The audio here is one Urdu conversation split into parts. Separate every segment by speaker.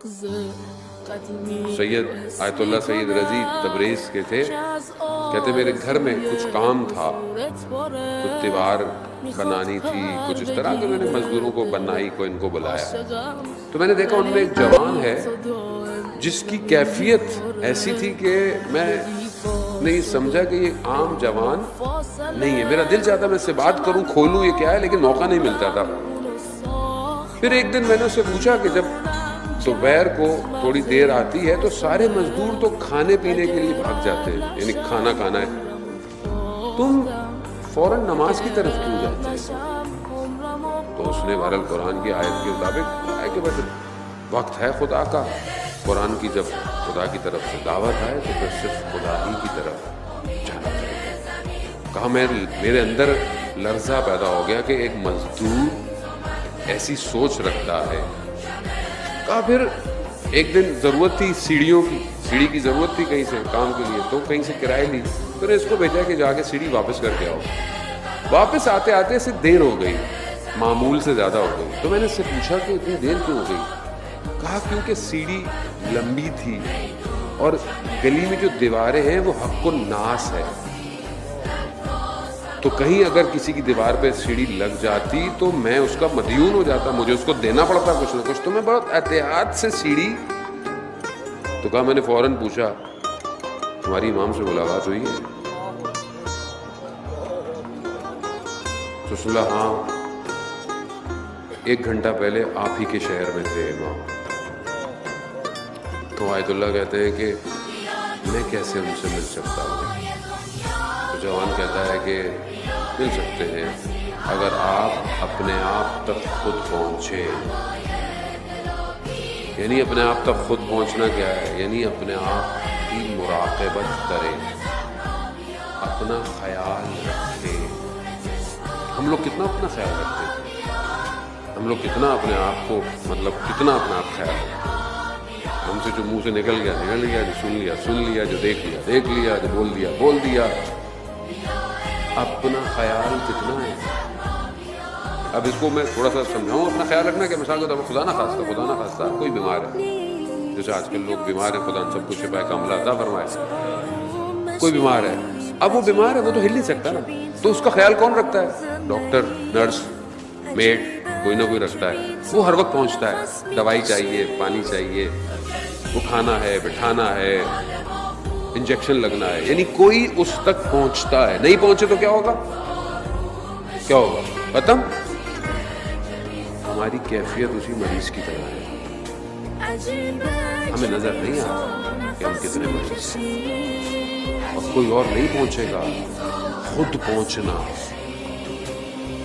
Speaker 1: سید آیت اللہ سید رضی تبریز کے تھے، کہتے میرے گھر میں کچھ کام تھا، کچھ دیوار بنانی تھی، کچھ اس طرح کے میں نے مزدوروں کو، بنائی کو، ان کو بلایا، تو میں نے دیکھا ان میں ایک جوان ہے جس کی کیفیت ایسی تھی کہ میں نہیں سمجھا کہ یہ عام جوان نہیں ہے. میرا دل چاہتا میں اس سے بات کروں، کھولوں یہ کیا ہے، لیکن موقع نہیں ملتا تھا. پھر ایک دن میں نے اس سے پوچھا کہ جب دوپہر کو تھوڑی دیر آتی ہے تو سارے مزدور تو کھانے پینے کے لیے بھاگ جاتے ہیں، یعنی کھانا کھانا ہے، تم فوراً نماز کی طرف کیوں جاتے ہیں؟ تو اس نے بہرحال قرآن کی آیت کے مطابق ہے کہ بس وقت ہے خدا کا، قرآن کی جب خدا کی طرف سے دعوت آئے تو پھر صرف خدا ہی کی طرف جانا چاہیے. کہا میرے اندر لرزہ پیدا ہو گیا کہ ایک مزدور ایسی سوچ رکھتا ہے. کہا پھر ایک دن ضرورت تھی سیڑھی کی ضرورت تھی کہیں سے کام کے لیے، تو کہیں سے کرایہ لی، پھر اس کو بھیجا کہ جا کے سیڑھی واپس کر کے آؤ. واپس آتے آتے سے دیر ہو گئی، معمول سے زیادہ ہو گئی. تو میں نے اس سے پوچھا کہ اتنی دیر کیوں ہو گئی؟ کہا کیونکہ سیڑھی لمبی تھی اور گلی میں جو دیواریں ہیں وہ حق الناس ہے، تو کہیں اگر کسی کی دیوار پہ سیڑھی لگ جاتی تو میں اس کا مدیون ہو جاتا، مجھے اس کو دینا پڑتا کچھ نہ کچھ، تو میں بہت احتیاط سے سیڑھی. تو کہا میں نے فوراً پوچھا تمہاری امام سے ملاقات ہوئی ہے؟ تو صلح ہاں 1 گھنٹہ پہلے آپ ہی کے شہر میں تھے امام. تو آیت اللہ کہتے ہیں کہ میں کیسے ان سے مل سکتا ہوں؟ تو جوان کہتا ہے کہ مل سکتے ہیں اگر آپ اپنے آپ تک خود پہنچے. یعنی اپنے آپ تک خود پہنچنا کیا ہے؟ یعنی اپنے آپ کی مراقبت کریں، اپنا خیال رکھیں. ہم لوگ کتنا اپنا خیال رکھتے ہیں؟ ہم لوگ کتنا اپنے آپ کو کتنا اپنا آپ خیال رکھتے ہیں؟ ہم سے جو منہ سے نکل گیا، جو سن لیا، جو دیکھ لیا، جو بول دیا. اپنا خیال کتنا ہے؟ اب اس کو میں تھوڑا سا سمجھاؤں. اپنا خیال رکھنا کہ مثال کے طور پر خدا نہ خواستہ کوئی بیمار ہے، جیسے آج کل لوگ بیمار ہیں، خدا سب کچھ شفا کاملہ عطا فرمائے. کوئی بیمار ہے، اب وہ بیمار ہے، وہ تو ہل نہیں سکتا نا، تو اس کا خیال کون رکھتا ہے؟ ڈاکٹر، نرس، میڈ، کوئی نہ کوئی رکھتا ہے. وہ ہر وقت پہنچتا ہے، دوائی چاہیے، پانی چاہیے، اٹھانا ہے، بٹھانا ہے، انجیکشن لگنا ہے، یعنی کوئی اس تک پہنچتا ہے. نہیں پہنچے تو کیا ہوگا ختم. ہماری کیفیت اسی مریض کی طرح ہے، ہمیں نظر نہیں آتا کہ ہم کتنے مریض ہیں، اور کوئی اور نہیں پہنچے گا. خود پہنچنا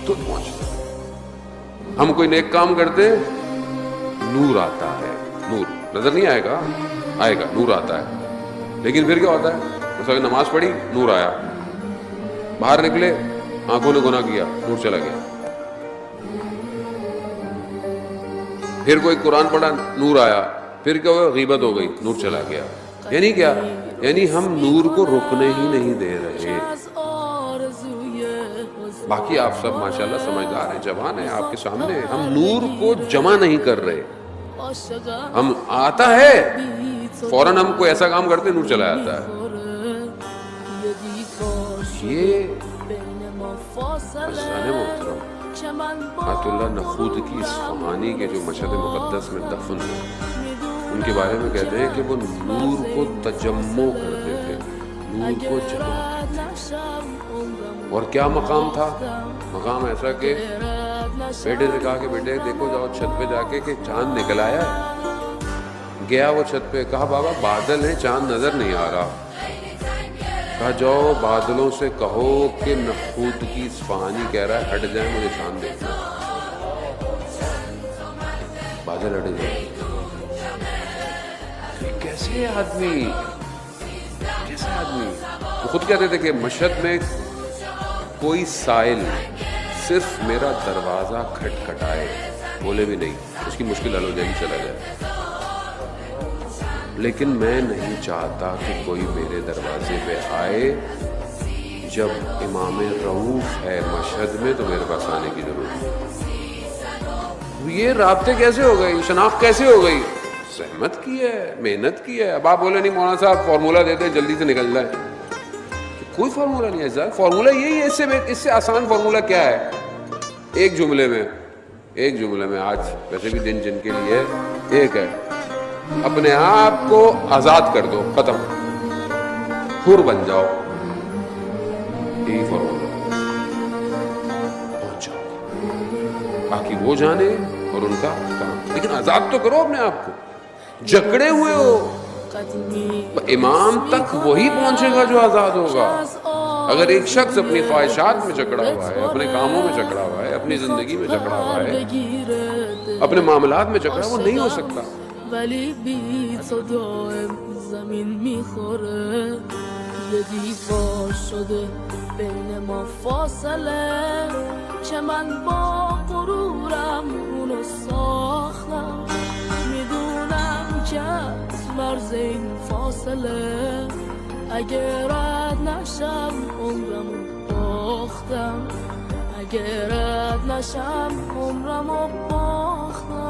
Speaker 1: تو پہنچنا. ہم کوئی نیک کام کرتے نور آتا ہے، نور نظر نہیں آئے گا نور آتا ہے. لیکن پھر کیا ہوتا ہے؟ مثلا نماز پڑھی، نور آیا، باہر نکلے، آنکھوں نے گناہ کیا، نور چلا گیا. پھر کوئی قرآن پڑھا، نور آیا، پھر کیا ہوا؟ غیبت ہو گئی، نور چلا گیا. یعنی کیا؟ یعنی ہم نور کو رکنے ہی نہیں دے رہے. باقی آپ سب ماشاءاللہ سمجھدار ہیں، جوان ہیں، آپ کے سامنے ہیں. ہم نور کو جمع نہیں کر رہے. ہم آتا ہے فوراً ہم کوئی ایسا کام کرتے نور چلا جاتا ہے. یہ عزیزان محترم آیت اللہ نخود کی اصفہانی کے جو مشہد مقدس میں دفن ہیں، ان کے بارے میں کہتے ہیں کہ وہ نور کو تجمع کرتے تھے، نور کو جمع کرتے تھے. اور کیا مقام تھا؟ مقام ایسا کہ بیٹے سے کہا کہ بیٹے دیکھو جاؤ چھت پہ جا کے کہ چاند نکل آیا ہے. گیا وہ چھت پہ، کہا بابا بادل ہیں، چاند نظر نہیں آ رہا. کہا جاؤ بادلوں سے کہو کہ نخود کی اصفہانی کہہ رہا ہے ہٹ جائیں، مجھے چاند دیکھنا. بادل ہٹ جائیں. کیسے آدمی وہ خود کہتے تھے کہ مشہد میں کوئی سائل صرف میرا دروازہ کھٹکھٹائے، بولے بھی نہیں، اس کی مشکل حل ہو جائے گی، چلا جائے. لیکن میں نہیں چاہتا کہ کوئی میرے دروازے پہ آئے. جب امام رؤوف ہے مشہد میں تو میرے پاس آنے کی ضرورت ہے. یہ رابطے کیسے ہو گئی، شناخت کیسے ہو گئی؟ زحمت کی ہے, محنت کی ہے. اب آپ بولے نہیں مولانا صاحب فارمولہ دیتے ہیں جلدی سے نکل جائے, کوئی فارمولہ نہیں ہے سر. فارمولہ یہی ہے, اس سے آسان فارمولہ کیا ہے؟ ایک جملے میں آج ویسے بھی دن جن کے لیے ایک ہے, اپنے آپ کو آزاد کر دو, ختم, حر بن جاؤ, یہی فارمولہ پہنچ جاؤ. باقی وہ جانے اور ان کا کام, لیکن آزاد تو کرو اپنے آپ کو. جکڑے ہوئے ہو, امام تک وہی پہنچے گا جو آزاد ہوگا. اگر ایک شخص اپنی خواہشات میں جکڑا ہوا ہے, اپنے کاموں میں جکڑا ہوا ہے, اپنی زندگی میں جکڑا ہوا ہے, اپنے معاملات میں جکڑا, وہ نہیں ہو سکتا.
Speaker 2: ولی بی تو دائم زمین میخوره, یه دیوار شده بین ما فاصله, که من با غرورم اونو ساختم, میدونم که از مرز این فاصله اگه رد نشم عمرمو باختم, اگه رد نشم عمرمو باختم.